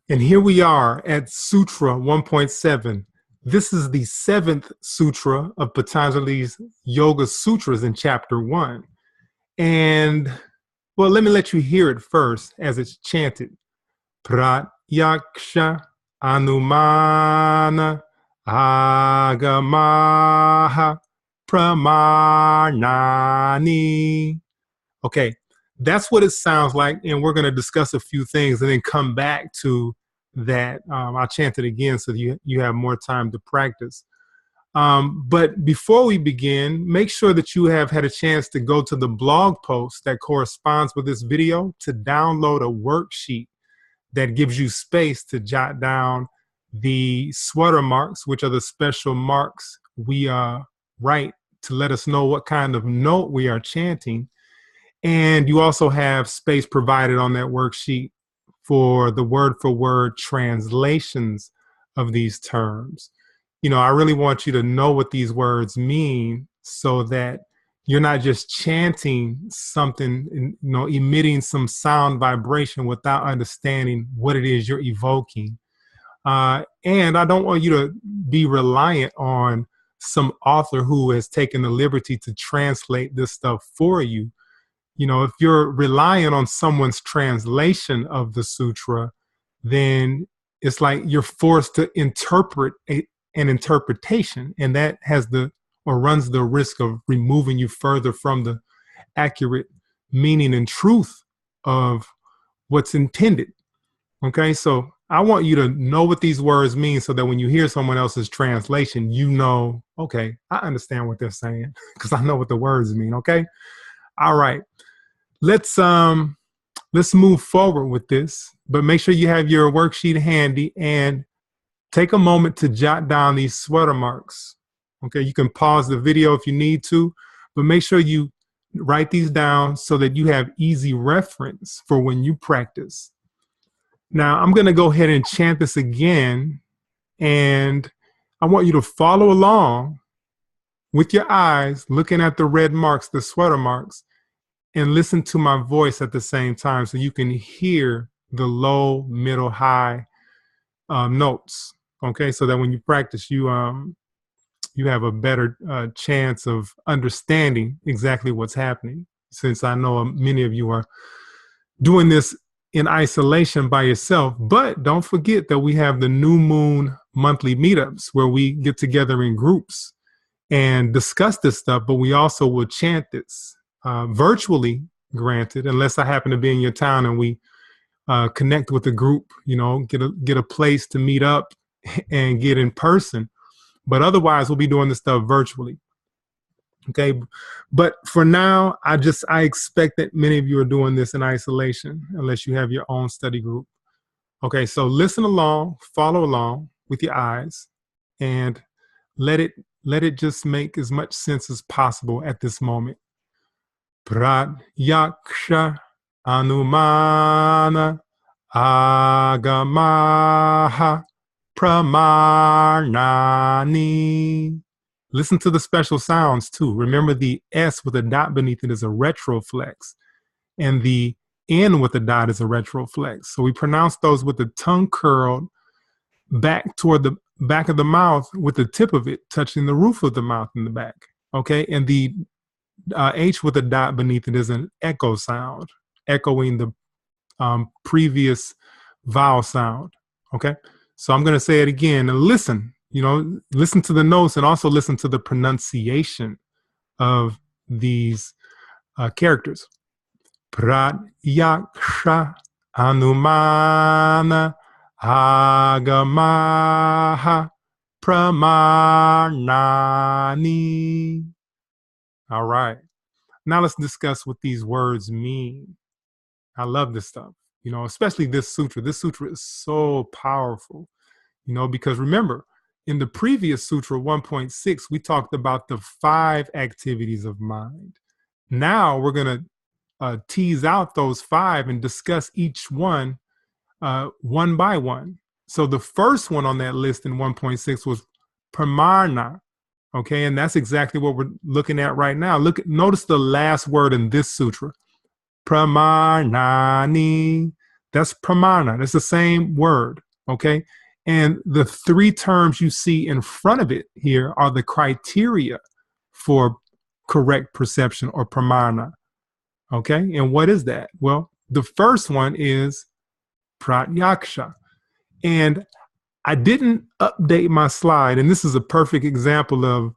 And here we are at Sutra 1.7. This is the 7th Sutra of Patanjali's Yoga Sutras in Chapter 1. And, well, let me let you hear it first as it's chanted. Pratyaksha Anumana Agamaha Pramanani. Okay, that's what it sounds like, and we're going to discuss a few things and then come back to that. I'll chant it again so you have more time to practice. But before we begin, make sure that you have had a chance to go to the blog post that corresponds with this video to download a worksheet that gives you space to jot down the Sūtra marks, which are the special marks we write to let us know what kind of note we are chanting. And you also have space provided on that worksheet for the word-for-word translations of these terms. You know, I really want you to know what these words mean so that you're not just chanting something, you know, emitting some sound vibration without understanding what it is you're evoking. And I don't want you to be reliant on some author who has taken the liberty to translate this stuff for you. You know, if you're relying on someone's translation of the sutra, then it's like you're forced to interpret an interpretation, and that has runs the risk of removing you further from the accurate meaning and truth of what's intended. Okay, so I want you to know what these words mean so that when you hear someone else's translation, you know, okay, I understand what they're saying because I know what the words mean. Okay, all right. Let's move forward with this, but make sure you have your worksheet handy and take a moment to jot down these Sūtra marks. Okay, you can pause the video if you need to, but make sure you write these down so that you have easy reference for when you practice. Now, I'm going to go ahead and chant this again, and I want you to follow along with your eyes, looking at the red marks, the Sūtra marks, and listen to my voice at the same time so you can hear the low, middle, high notes. Okay, so that when you practice, you have a better chance of understanding exactly what's happening, since I know many of you are doing this in isolation by yourself. But don't forget that we have the New Moon Monthly MeetUps where we get together in groups and discuss this stuff, but we also will chant this. Virtually, granted, unless I happen to be in your town and we connect with a group, you know, get a place to meet up and get in person. But otherwise, we'll be doing this stuff virtually. Okay, but for now, I expect that many of you are doing this in isolation, unless you have your own study group. Okay, so listen along, follow along with your eyes, and let it just make as much sense as possible at this moment. Pratyaksha Anumana Agamaha Pramanani. Listen to the special sounds too. Remember, the S with a dot beneath it is a retroflex, and the N with a dot is a retroflex. So we pronounce those with the tongue curled back toward the back of the mouth, with the tip of it touching the roof of the mouth in the back. Okay, and the H with a dot beneath it is an echo sound, echoing the previous vowel sound. Okay, so I'm going to say it again, and listen. You know, listen to the notes and also listen to the pronunciation of these characters. Pratyaksha Anumana Agamaha Pramanani. All right. Now let's discuss what these words mean. I love this stuff, you know, especially this sutra. This sutra is so powerful, you know, because remember, in the previous Sutra 1.6, we talked about the 5 activities of mind. Now we're going to tease out those 5 and discuss each one one by one. So the first one on that list in 1.6 was pramana. Okay, and that's exactly what we're looking at right now. Notice the last word in this sutra. Pramanani. That's pramana. That's the same word. Okay. And the three terms you see in front of it here are the criteria for correct perception or pramana. Okay. And what is that? Well, the first one is pratyaksha. And I didn't update my slide. And this is a perfect example of,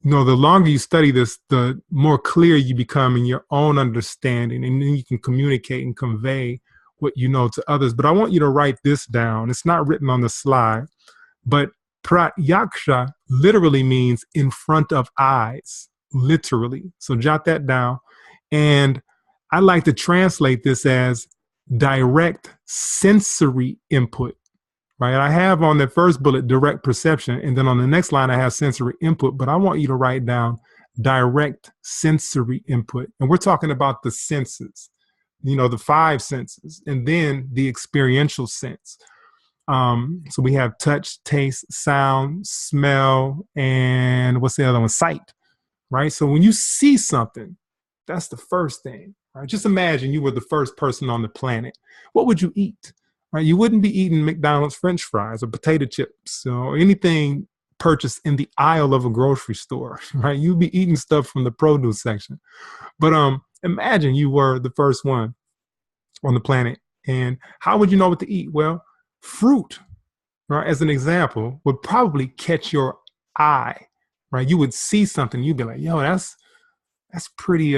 the longer you study this, the more clear you become in your own understanding. And then you can communicate and convey what you know to others. But I want you to write this down. It's not written on the slide, but pratyaksha literally means in front of eyes, literally. So jot that down. And I like to translate this as direct sensory input, right? I have on the first bullet direct perception, and then on the next line I have sensory input, but I want you to write down direct sensory input. And we're talking about the senses, the five senses, and then the experiential sense. So we have touch, taste, sound, smell, and what's the other one? Sight, right? So when you see something, that's the first thing, right? Just imagine you were the first person on the planet. What would you eat, right? You wouldn't be eating McDonald's French fries or potato chips or anything purchased in the aisle of a grocery store, right? You'd be eating stuff from the produce section. But imagine you were the first one on the planet. And how would you know what to eat? Well, fruit, right, as an example, would probably catch your eye, right? You would see something, you'd be like, yo, that's pretty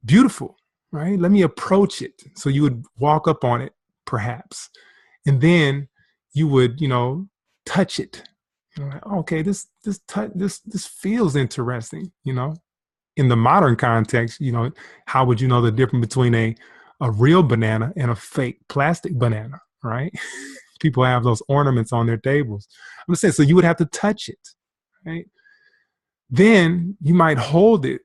beautiful, right? Let me approach it. So you would walk up on it, perhaps, and then you would, touch it. Like, okay, this feels interesting. In the modern context, how would you know the difference between a real banana and a fake plastic banana, right? People have those ornaments on their tables. I'm just saying, so you would have to touch it, right? Then you might hold it,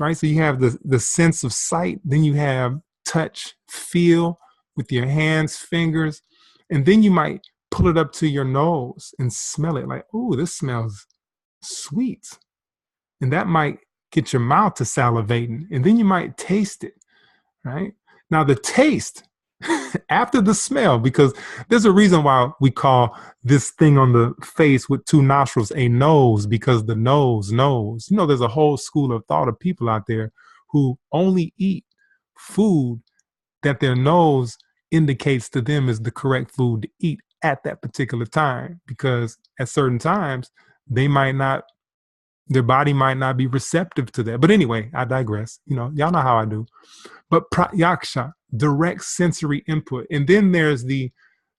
right? So you have the sense of sight. Then you have touch, feel with your hands, fingers. And then you might pull it up to your nose and smell it like, oh, this smells sweet. And that might get your mouth to salivating. And then you might taste it, right? Now the taste after the smell, because there's a reason why we call this thing on the face with two nostrils a nose, because the nose knows. There's a whole school of thought of people out there who only eat food that their nose indicates to them is the correct food to eat at that particular time, because at certain times their body might not be receptive to that. But anyway, I digress. Y'all know how I do. But pratyaksha, direct sensory input. And then there's the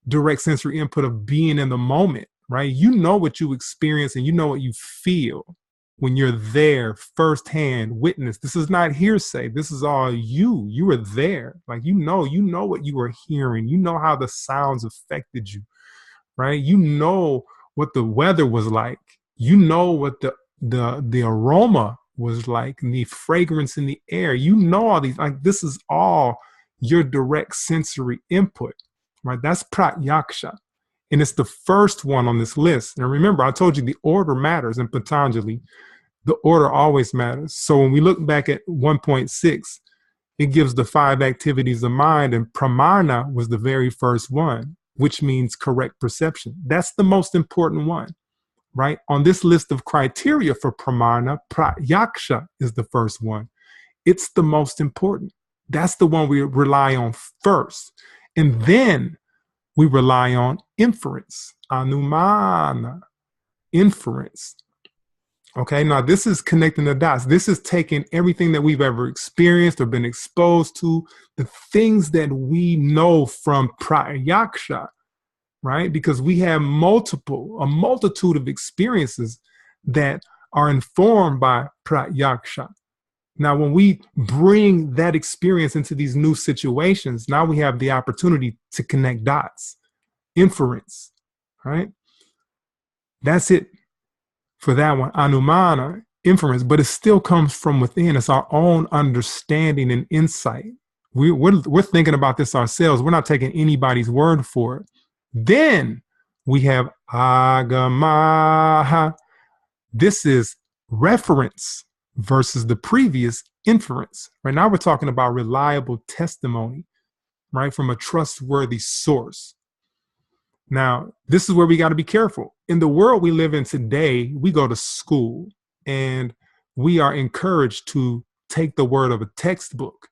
direct sensory input of being in the moment, right? You know what you experience and you know what you feel when you're there firsthand, witness. This is not hearsay. This is all you. You were there. Like, you know what you were hearing. You know how the sounds affected you, right? You know what the weather was like. You know what the aroma was like, the fragrance in the air. All these, like, this is all your direct sensory input, right? That's pratyaksha. And it's the first one on this list. And remember, I told you the order matters in Patanjali. The order always matters. So when we look back at 1.6, it gives the 5 activities of mind, and pramana was the very first one, which means correct perception. That's the most important one. Right? On this list of criteria for pramana, pratyaksha is the first one. It's the most important. That's the one we rely on first. And then we rely on inference, anumana, inference. Okay, now this is connecting the dots. This is taking everything that we've ever experienced or been exposed to, the things that we know from pratyaksha, right? Because we have a multitude of experiences that are informed by pratyaksha. Now, when we bring that experience into these new situations, now we have the opportunity to connect dots, inference, right? That's it for that one, anumana, inference, but it still comes from within. It's our own understanding and insight. We're thinking about this ourselves. We're not taking anybody's word for it. Then we have agamaha. This is reference versus the previous inference. Right now we're talking about reliable testimony. right? From a trustworthy source. Now, this is where we got to be careful. In the world we live in today, we go to school and we are encouraged to take the word of a textbook.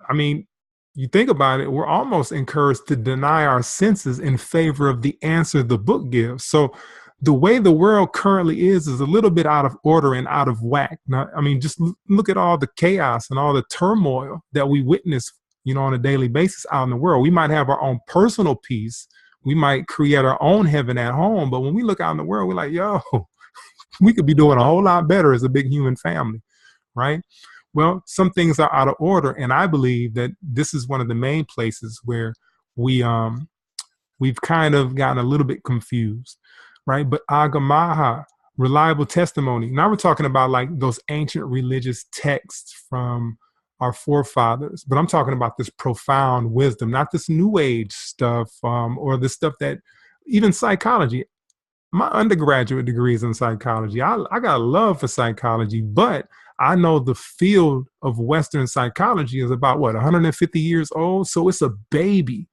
I mean, you think about it, we're almost encouraged to deny our senses in favor of the answer the book gives. So the way the world currently is a little bit out of order and out of whack. Now, I mean, just look at all the chaos and all the turmoil that we witness, on a daily basis out in the world. We might have our own personal peace. We might create our own heaven at home. But when we look out in the world, we're like, yo, we could be doing a whole lot better as a big human family, right? Well, some things are out of order. And I believe that this is one of the main places where we've kind of gotten a little bit confused, right? But agamaha, reliable testimony. Now we're talking about like those ancient religious texts from our forefathers, but I'm talking about this profound wisdom, not this new age stuff or the stuff that even psychology. My undergraduate degree is in psychology. I got a love for psychology, but I know the field of Western psychology is about 150 years old. So it's a baby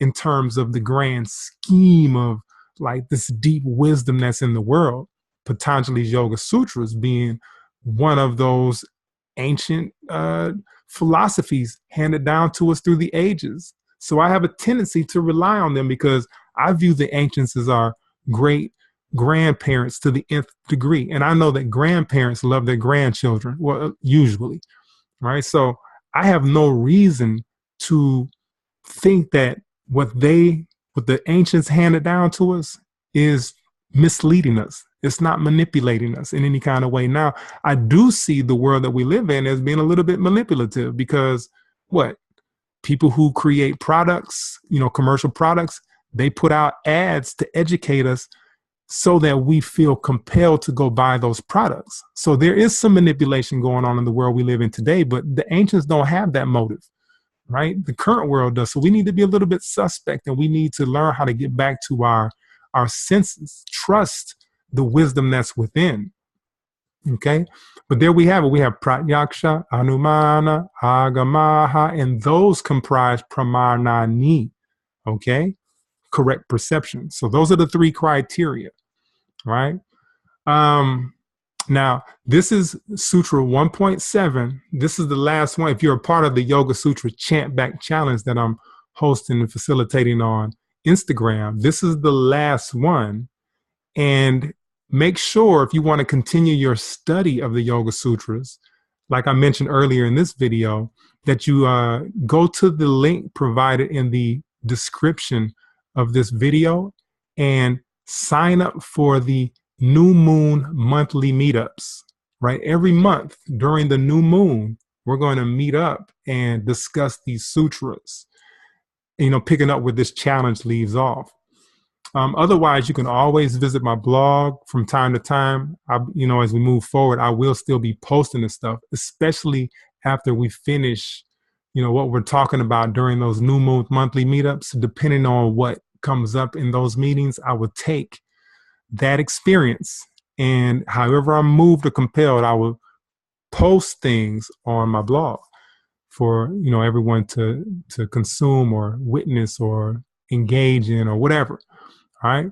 in terms of the grand scheme of like this deep wisdom that's in the world. Patanjali's Yoga Sutras being one of those ancient philosophies handed down to us through the ages. So I have a tendency to rely on them because I view the ancients as our great grandparents to the nth degree. And I know that grandparents love their grandchildren, well, usually, right? So I have no reason to think that what the ancients handed down to us is misleading us. It's not manipulating us in any kind of way. Now, I do see the world that we live in as being a little bit manipulative because people who create products, commercial products, they put out ads to educate us so that we feel compelled to go buy those products. So there is some manipulation going on in the world we live in today, but the ancients don't have that motive, right? The current world does. So we need to be a little bit suspect, and we need to learn how to get back to our senses, trust the wisdom that's within. Okay. But there we have it. We have pratyaksha, anumana, agamaha, and those comprise pramanani. Okay. Correct perception. So those are the three criteria, right? Now, this is Sutra 1.7. This is the last one. If you're a part of the Yoga Sutra Chant Back Challenge that I'm hosting and facilitating on Instagram, this is the last one. And make sure if you want to continue your study of the Yoga Sutras, like I mentioned earlier in this video, that you go to the link provided in the description of this video and sign up for the New Moon Monthly MeetUps, right? Every month during the new moon, we're going to meet up and discuss these sutras, picking up where this challenge leaves off. Otherwise, you can always visit my blog from time to time. As we move forward, I will still be posting this stuff, especially after we finish, what we're talking about during those New Moon Monthly MeetUps. Depending on what comes up in those meetings, I will take that experience, and however I'm moved or compelled, I will post things on my blog for everyone to consume or witness or engage in or whatever. All right.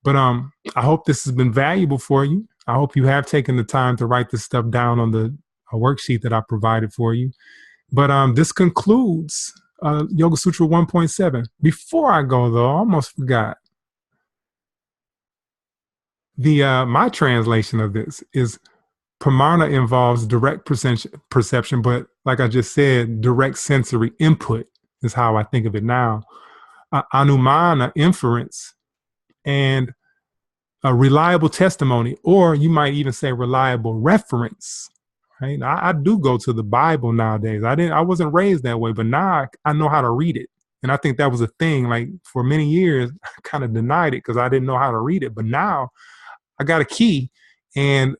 But I hope this has been valuable for you. I hope you have taken the time to write this stuff down on the worksheet that I provided for you. But this concludes Yoga Sutra 1.7. Before I go, though, I almost forgot. My translation of this is pramana involves direct perception, but like I just said, direct sensory input is how I think of it now. Anumana, inference, and a reliable testimony, or you might even say reliable reference. Right? I do go to the Bible nowadays. I wasn't raised that way, but now I know how to read it. And I think that was a thing. Like for many years, I kind of denied it because I didn't know how to read it. But now I got a key, and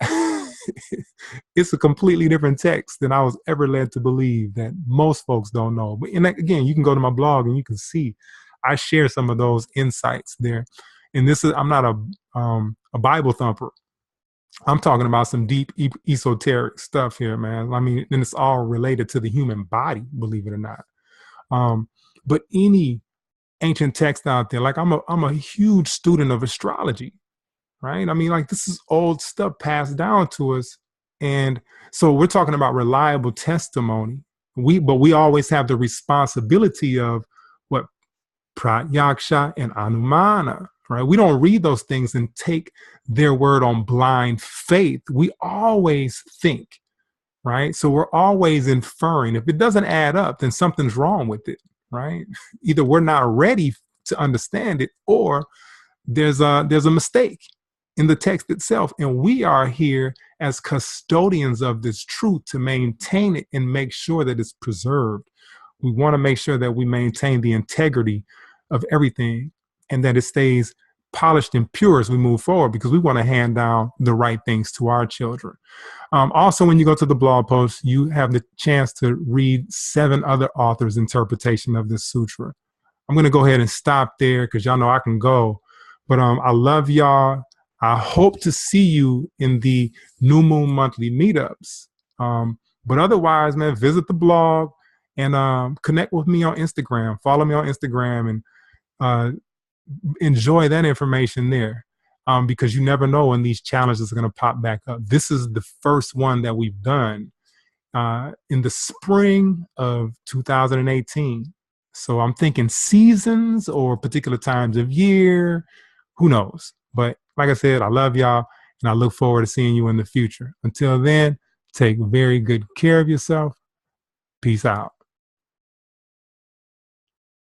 it's a completely different text than I was ever led to believe that most folks don't know. But again, you can go to my blog and you can see I share some of those insights there. And I'm not a Bible thumper. I'm talking about some deep esoteric stuff here, man. I mean, and it's all related to the human body, believe it or not. but any ancient text out there. Like I'm a huge student of astrology, right? I mean, like this is old stuff passed down to us. And so we're talking about reliable testimony. But we always have the responsibility of what pratyaksha and anumana, right? We don't read those things and take their word on blind faith. We always think, right? So we're always inferring. If it doesn't add up, then something's wrong with it, right? Either we're not ready to understand it, or there's a mistake in the text itself. And we are here as custodians of this truth to maintain it and make sure that it's preserved. We want to make sure that we maintain the integrity of everything and that it stays polished and pure as we move forward, because we want to hand down the right things to our children. Also, when you go to the blog post, you have the chance to read 7 other authors' interpretation of this sutra. I'm going to go ahead and stop there because y'all know I can go. But I love y'all. I hope to see you in the New Moon Monthly Meetups. But otherwise, man, visit the blog and connect with me on Instagram. Follow me on Instagram and enjoy that information there, because you never know when these challenges are going to pop back up. This is the first one that we've done in the spring of 2018. So I'm thinking seasons or particular times of year. Who knows? But like I said, I love y'all, and I look forward to seeing you in the future. Until then, take very good care of yourself. Peace out.